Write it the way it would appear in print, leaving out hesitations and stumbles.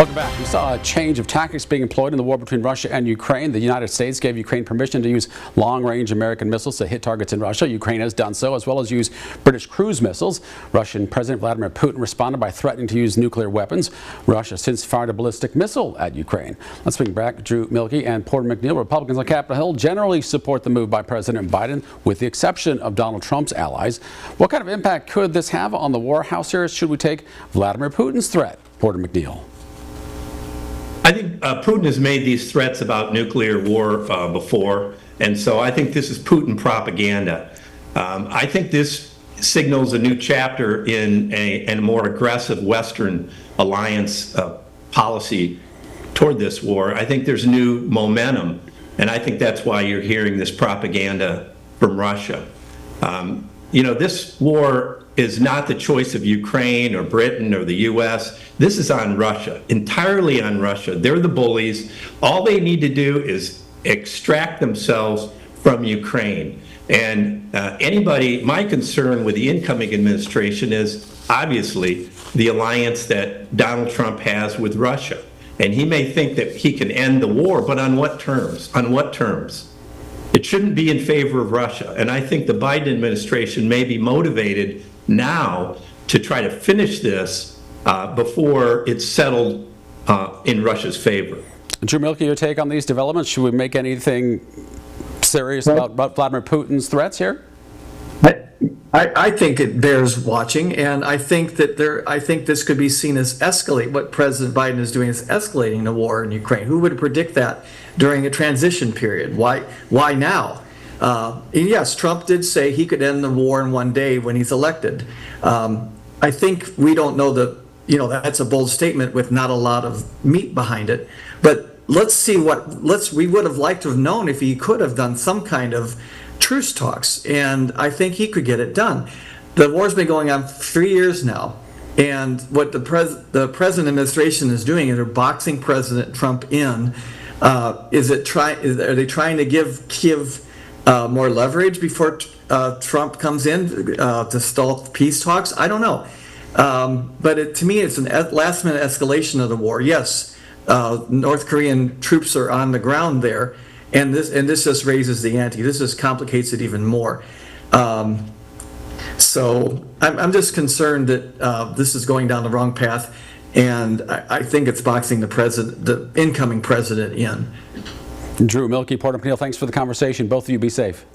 Welcome back. We saw a change of tactics being employed in the war between Russia and Ukraine. The United States gave Ukraine permission to use long-range American missiles to hit targets in Russia. Ukraine has done so, as well as use British cruise missiles. Russian President Vladimir Putin responded by threatening to use nuclear weapons. Russia since fired a ballistic missile at Ukraine. Let's bring back Drew Milke and Porter McNeil. Republicans on Capitol Hill generally support the move by President Biden, with the exception of Donald Trump's allies. What kind of impact could this have on the war? How serious should we take Vladimir Putin's threat? Porter McNeil. I think Putin has made these threats about nuclear war before, and so I think this is Putin propaganda. I think this signals a new chapter in a more aggressive Western alliance policy toward this war. I think there's new momentum, and I think that's why you're hearing this propaganda from Russia. This war is not the choice of Ukraine or Britain or the U.S. This is on Russia, entirely on Russia. They're the bullies. All they need to do is extract themselves from Ukraine. And my concern with the incoming administration is obviously the alliance that Donald Trump has with Russia. And he may think that he can end the war, but on what terms? On what terms? It shouldn't be in favor of Russia. And I think the Biden administration may be motivated now to try to finish this before it's settled in Russia's favor. Drew Milke, your take on these developments? Should we make anything serious about Vladimir Putin's threats here? I think it bears watching, and I think that I think this could be seen as escalate. What President Biden is doing is escalating the war in Ukraine. Who would predict that during a transition period? Why now? Yes, Trump did say he could end the war in one day when he's elected. I think we don't know that's a bold statement with not a lot of meat behind it. But let's see we would have liked to have known if he could have done some kind of truce talks, and I think he could get it done. The war's been going on 3 years now, and what the present administration is doing is they're boxing President Trump in. Are they trying to give Kiev more leverage before Trump comes in to stall peace talks? I don't know. But to me, it's an last-minute escalation of the war. Yes, North Korean troops are on the ground there, and this just raises the ante. This just complicates it even more. So I'm just concerned that this is going down the wrong path, and I think it's boxing the incoming president in. Drew Milke, Porter McNeil, thanks for the conversation. Both of you be safe.